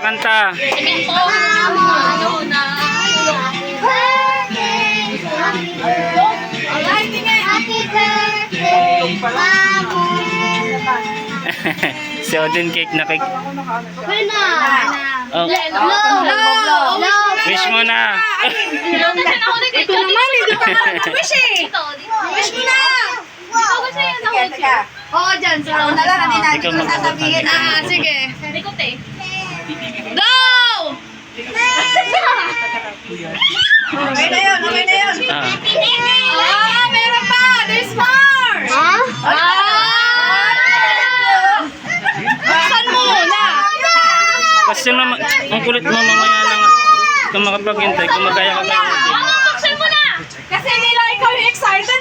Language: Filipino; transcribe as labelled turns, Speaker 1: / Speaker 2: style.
Speaker 1: kanta. Si Odin cake na cake. Oh. Wish mo na.
Speaker 2: Ito naman, hindi ka wish eh. Wish mo na. Oo, dyan. Sa una lang, hindi natin ko sasabihin. Sige. Go! Okay na yun, okay na yun. Meron pa! There's more! Buksan mo na!
Speaker 1: Kasi ang kulit mo mamaya na nga. Kung makapaghintay, kung magaya ka kayo.
Speaker 2: Buksan mo na! Kasi nila ikaw yung excited.